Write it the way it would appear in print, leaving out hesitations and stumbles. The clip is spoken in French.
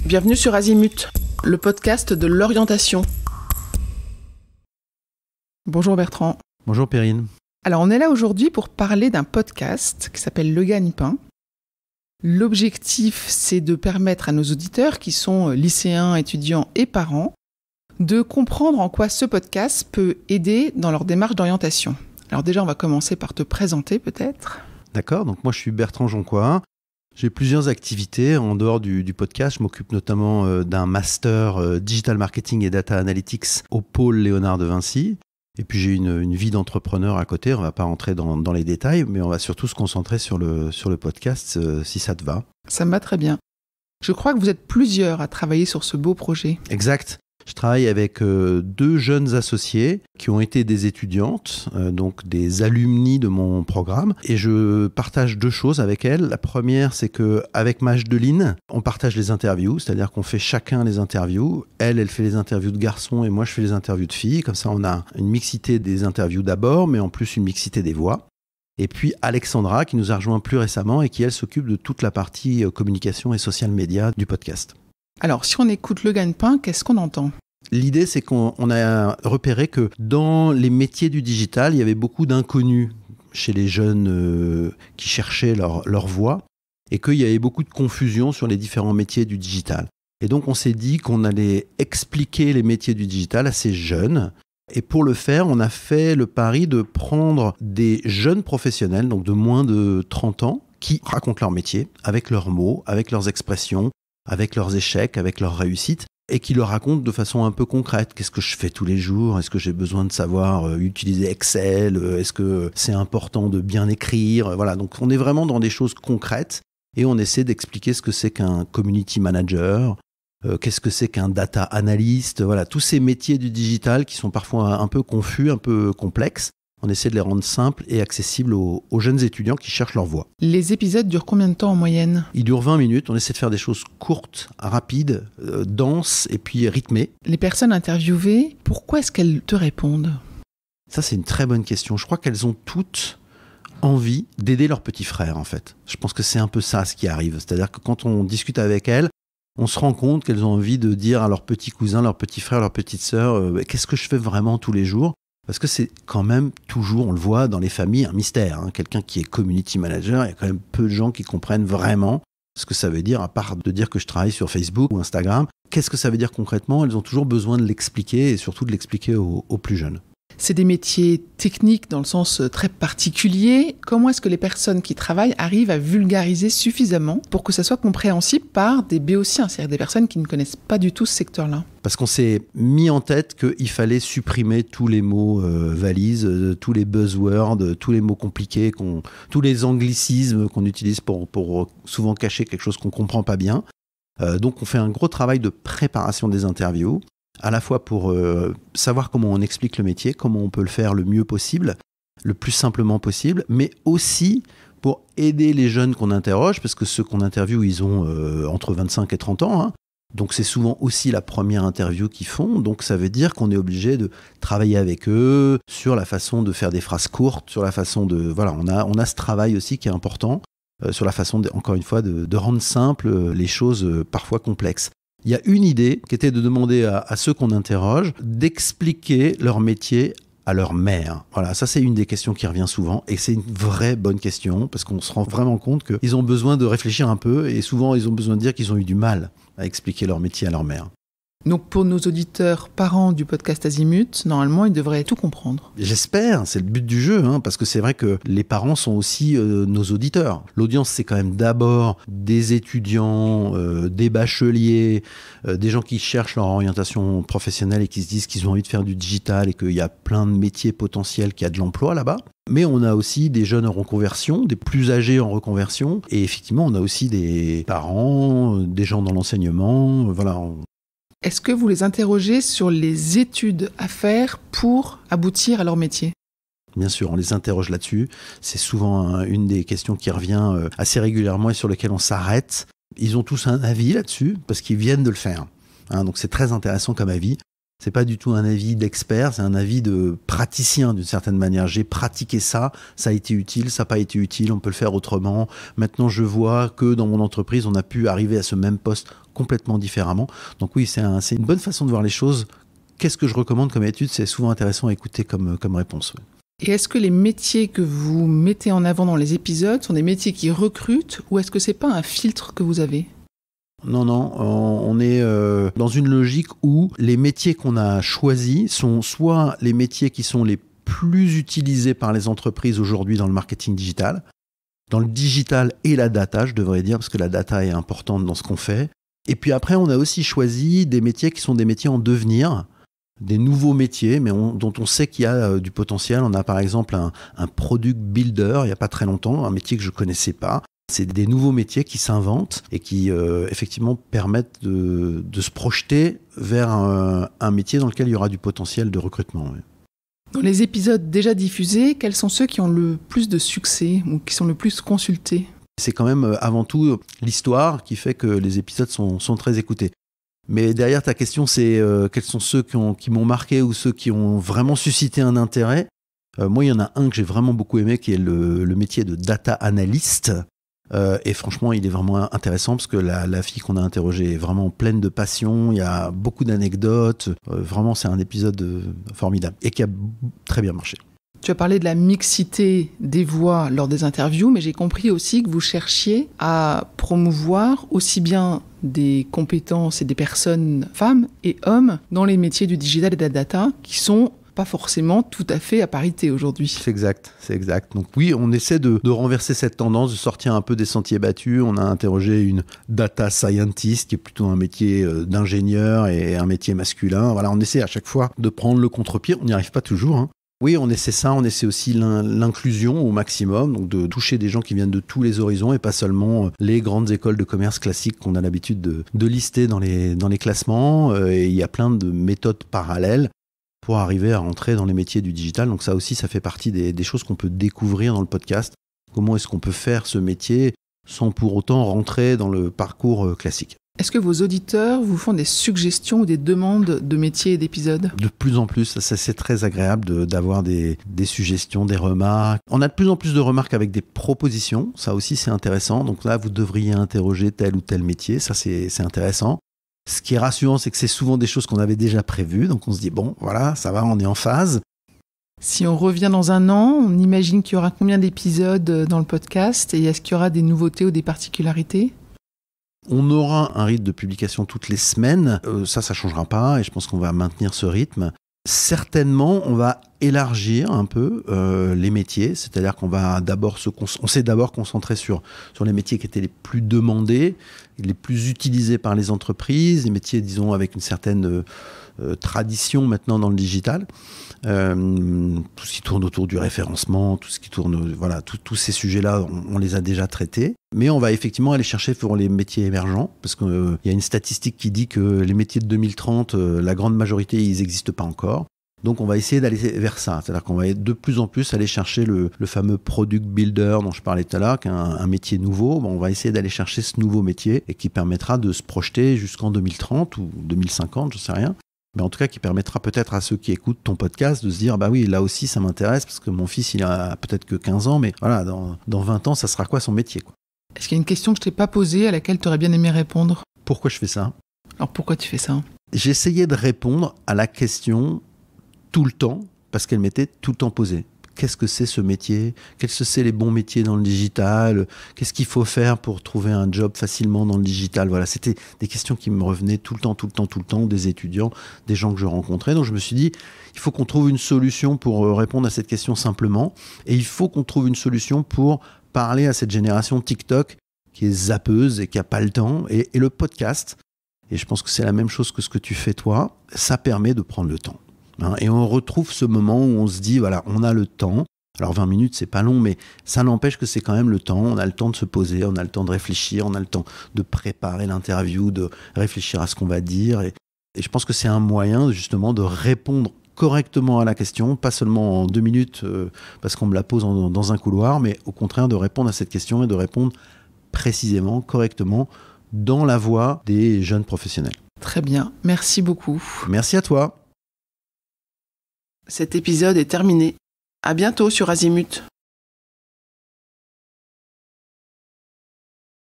Bienvenue sur Azimut, le podcast de l'orientation. Bonjour Bertrand. Bonjour Perrine. Alors on est là aujourd'hui pour parler d'un podcast qui s'appelle Le Gagne-Pain. L'objectif, c'est de permettre à nos auditeurs qui sont lycéens, étudiants et parents de comprendre en quoi ce podcast peut aider dans leur démarche d'orientation. Alors déjà, on va commencer par te présenter peut-être. D'accord, donc moi je suis Bertrand Joncois. J'ai plusieurs activités en dehors du podcast. Je m'occupe notamment d'un master Digital Marketing et Data Analytics au pôle Léonard de Vinci. Et puis j'ai une vie d'entrepreneur à côté. On ne va pas rentrer dans les détails, mais on va surtout se concentrer sur le podcast si ça te va. Ça me va très bien. Je crois que vous êtes plusieurs à travailler sur ce beau projet. Exact. Je travaille avec deux jeunes associées qui ont été des étudiantes, donc des alumni de mon programme. Et je partage deux choses avec elles. La première, c'est qu'avec Majdeline, on partage les interviews, c'est-à-dire qu'on fait chacun les interviews. Elle fait les interviews de garçons et moi, je fais les interviews de filles. Comme ça, on a une mixité des interviews d'abord, mais en plus une mixité des voix. Et puis Alexandra, qui nous a rejoint plus récemment et qui, elle, s'occupe de toute la partie communication et social media du podcast. Alors, si on écoute Le Gagne-Pain, qu'est-ce qu'on entend ? L'idée, c'est qu'on a repéré que dans les métiers du digital, il y avait beaucoup d'inconnus chez les jeunes qui cherchaient leur voie et qu'il y avait beaucoup de confusion sur les différents métiers du digital. Et donc, on s'est dit qu'on allait expliquer les métiers du digital à ces jeunes. Et pour le faire, on a fait le pari de prendre des jeunes professionnels, donc de moins de 30 ans, qui racontent leur métier avec leurs mots, avec leurs expressions, avec leurs échecs, avec leurs réussites, et qui le racontent de façon un peu concrète. Qu'est-ce que je fais tous les jours ? Est-ce que j'ai besoin de savoir utiliser Excel ? Est-ce que c'est important de bien écrire ? Voilà, donc on est vraiment dans des choses concrètes, et on essaie d'expliquer ce que c'est qu'un community manager, qu'est-ce que c'est qu'un data analyst, voilà, tous ces métiers du digital qui sont parfois un peu confus, un peu complexes. On essaie de les rendre simples et accessibles aux jeunes étudiants qui cherchent leur voie. Les épisodes durent combien de temps en moyenne ? Ils durent 20 minutes. On essaie de faire des choses courtes, rapides, denses et puis rythmées. Les personnes interviewées, pourquoi est-ce qu'elles te répondent ? Ça, c'est une très bonne question. Je crois qu'elles ont toutes envie d'aider leur petit frère, en fait. Je pense que c'est un peu ça ce qui arrive. C'est-à-dire que quand on discute avec elles, on se rend compte qu'elles ont envie de dire à leur petit cousin, leur petit frère, leur petite sœur, qu'est-ce que je fais vraiment tous les jours ? Parce que c'est quand même toujours, on le voit dans les familles, un mystère. Quelqu'un qui est community manager, il y a quand même peu de gens qui comprennent vraiment ce que ça veut dire, à part de dire que je travaille sur Facebook ou Instagram. Qu'est-ce que ça veut dire concrètement ? Elles ont toujours besoin de l'expliquer et surtout de l'expliquer aux plus jeunes. C'est des métiers techniques dans le sens très particulier. Comment est-ce que les personnes qui travaillent arrivent à vulgariser suffisamment pour que ça soit compréhensible par des béotiens, c'est-à-dire des personnes qui ne connaissent pas du tout ce secteur-là ? Parce qu'on s'est mis en tête qu'il fallait supprimer tous les mots valises, tous les buzzwords, tous les mots compliqués, tous les anglicismes qu'on utilise pour souvent cacher quelque chose qu'on ne comprend pas bien. Donc on fait un gros travail de préparation des interviews, à la fois pour savoir comment on explique le métier, comment on peut le faire le mieux possible, le plus simplement possible, mais aussi pour aider les jeunes qu'on interroge, parce que ceux qu'on interviewe, ils ont entre 25 et 30 ans, donc c'est souvent aussi la première interview qu'ils font, donc ça veut dire qu'on est obligé de travailler avec eux sur la façon de faire des phrases courtes, sur la façon de... Voilà, on a ce travail aussi qui est important, sur la façon, encore une fois, de rendre simples les choses parfois complexes. Il y a une idée qui était de demander à ceux qu'on interroge d'expliquer leur métier à leur mère. Voilà, ça c'est une des questions qui revient souvent et c'est une vraie bonne question parce qu'on se rend vraiment compte qu'ils ont besoin de réfléchir un peu et souvent ils ont besoin de dire qu'ils ont eu du mal à expliquer leur métier à leur mère. Donc pour nos auditeurs parents du podcast Azimut, normalement ils devraient tout comprendre. J'espère, c'est le but du jeu, parce que c'est vrai que les parents sont aussi nos auditeurs. L'audience c'est quand même d'abord des étudiants, des bacheliers, des gens qui cherchent leur orientation professionnelle et qui se disent qu'ils ont envie de faire du digital et qu'il y a plein de métiers potentiels, qu'il y a de l'emploi là-bas. Mais on a aussi des jeunes en reconversion, des plus âgés en reconversion et effectivement on a aussi des parents, des gens dans l'enseignement, voilà. Est-ce que vous les interrogez sur les études à faire pour aboutir à leur métier ? Bien sûr, on les interroge là-dessus. C'est souvent une des questions qui revient assez régulièrement et sur lesquelles on s'arrête. Ils ont tous un avis là-dessus parce qu'ils viennent de le faire. Donc c'est très intéressant comme avis. C'est pas du tout un avis d'expert, c'est un avis de praticien d'une certaine manière. J'ai pratiqué ça, ça a été utile, ça n'a pas été utile, on peut le faire autrement. Maintenant, je vois que dans mon entreprise, on a pu arriver à ce même poste complètement différemment. Donc oui, c'est une bonne façon de voir les choses. Qu'est-ce que je recommande comme étude ? C'est souvent intéressant à écouter comme réponse. Ouais. Et est-ce que les métiers que vous mettez en avant dans les épisodes sont des métiers qui recrutent ou est-ce que c'est pas un filtre que vous avez ? Non, on est dans une logique où les métiers qu'on a choisis sont soit les métiers qui sont les plus utilisés par les entreprises aujourd'hui dans le marketing digital, dans le digital et la data, je devrais dire, parce que la data est importante dans ce qu'on fait. Et puis après, on a aussi choisi des métiers qui sont des métiers en devenir, des nouveaux métiers, mais dont on sait qu'il y a du potentiel. On a par exemple un product builder, il n'y a pas très longtemps, un métier que je ne connaissais pas. C'est des nouveaux métiers qui s'inventent et qui effectivement permettent de se projeter vers un métier dans lequel il y aura du potentiel de recrutement. Oui. Dans les épisodes déjà diffusés, quels sont ceux qui ont le plus de succès ou qui sont le plus consultés ? C'est quand même avant tout l'histoire qui fait que les épisodes sont très écoutés. Mais derrière ta question, c'est quels sont ceux qui m'ont marqué ou ceux qui ont vraiment suscité un intérêt. Moi, il y en a un que j'ai vraiment beaucoup aimé qui est le métier de data analyst. Et franchement, il est vraiment intéressant parce que la fille qu'on a interrogée est vraiment pleine de passion. Il y a beaucoup d'anecdotes. Vraiment, c'est un épisode formidable et qui a très bien marché. Tu as parlé de la mixité des voix lors des interviews, mais j'ai compris aussi que vous cherchiez à promouvoir aussi bien des compétences et des personnes, femmes et hommes, dans les métiers du digital et de la data, qui sont pas forcément tout à fait à parité aujourd'hui. C'est exact. Donc oui, on essaie de renverser cette tendance, de sortir un peu des sentiers battus. On a interrogé une data scientist, qui est plutôt un métier d'ingénieur et un métier masculin. Voilà, on essaie à chaque fois de prendre le contre-pied. On n'y arrive pas toujours, hein. Oui, on essaie ça, on essaie aussi l'inclusion au maximum, donc de toucher des gens qui viennent de tous les horizons et pas seulement les grandes écoles de commerce classiques qu'on a l'habitude de lister dans les classements. Et il y a plein de méthodes parallèles pour arriver à rentrer dans les métiers du digital. Donc ça aussi, ça fait partie des choses qu'on peut découvrir dans le podcast. Comment est-ce qu'on peut faire ce métier sans pour autant rentrer dans le parcours classique ? Est-ce que vos auditeurs vous font des suggestions ou des demandes de métiers et d'épisodes ? De plus en plus, ça c'est très agréable d'avoir des suggestions, des remarques. On a de plus en plus de remarques avec des propositions, ça aussi c'est intéressant. Donc là, vous devriez interroger tel ou tel métier, ça c'est intéressant. Ce qui est rassurant, c'est que c'est souvent des choses qu'on avait déjà prévues. Donc on se dit, bon, voilà, ça va, on est en phase. Si on revient dans un an, on imagine qu'il y aura combien d'épisodes dans le podcast ? Et est-ce qu'il y aura des nouveautés ou des particularités ? On aura un rythme de publication toutes les semaines. Ça ne changera pas et je pense qu'on va maintenir ce rythme. Certainement, on va élargir un peu les métiers. C'est-à-dire qu'on va on s'est d'abord concentré sur les métiers qui étaient les plus demandés, les plus utilisés par les entreprises, les métiers, disons, avec une certaine tradition maintenant dans le digital. Tout ce qui tourne autour du référencement, tout ce qui tourne, voilà, tous ces sujets-là, on les a déjà traités. Mais on va effectivement aller chercher pour les métiers émergents, parce qu'il y a une statistique qui dit que les métiers de 2030, la grande majorité, ils n'existent pas encore. Donc on va essayer d'aller vers ça, c'est-à-dire qu'on va de plus en plus aller chercher le fameux product builder dont je parlais tout à l'heure, qui est un métier nouveau. Bon, on va essayer d'aller chercher ce nouveau métier et qui permettra de se projeter jusqu'en 2030 ou 2050, je ne sais rien. Mais en tout cas, qui permettra peut-être à ceux qui écoutent ton podcast de se dire, bah oui, là aussi, ça m'intéresse, parce que mon fils, il a peut-être que 15 ans, mais voilà, dans 20 ans, ça sera quoi son métier, quoi. Est-ce qu'il y a une question que je ne t'ai pas posée, à laquelle tu aurais bien aimé répondre ? Pourquoi je fais ça ? Alors pourquoi tu fais ça ? J'ai essayé de répondre à la question tout le temps, parce qu'elle m'était tout le temps posée. Qu'est-ce que c'est ce métier ? Quels sont les bons métiers dans le digital ? Qu'est-ce qu'il faut faire pour trouver un job facilement dans le digital ? Voilà, c'était des questions qui me revenaient tout le temps, des étudiants, des gens que je rencontrais. Donc je me suis dit, il faut qu'on trouve une solution pour répondre à cette question simplement. Et il faut qu'on trouve une solution pour parler à cette génération TikTok qui est zappeuse et qui n'a pas le temps. Et le podcast, et je pense que c'est la même chose que ce que tu fais toi, ça permet de prendre le temps. Et on retrouve ce moment où on se dit, voilà, on a le temps. Alors 20 minutes, c'est pas long, mais ça n'empêche que c'est quand même le temps. On a le temps de se poser, on a le temps de réfléchir, on a le temps de préparer l'interview, de réfléchir à ce qu'on va dire. Et je pense que c'est un moyen, justement, de répondre correctement à la question, pas seulement en 2 minutes parce qu'on me la pose dans un couloir, mais au contraire de répondre à cette question et de répondre précisément, correctement, dans la voix des jeunes professionnels. Très bien, merci beaucoup. Merci à toi. Cet épisode est terminé. À bientôt sur Azimut.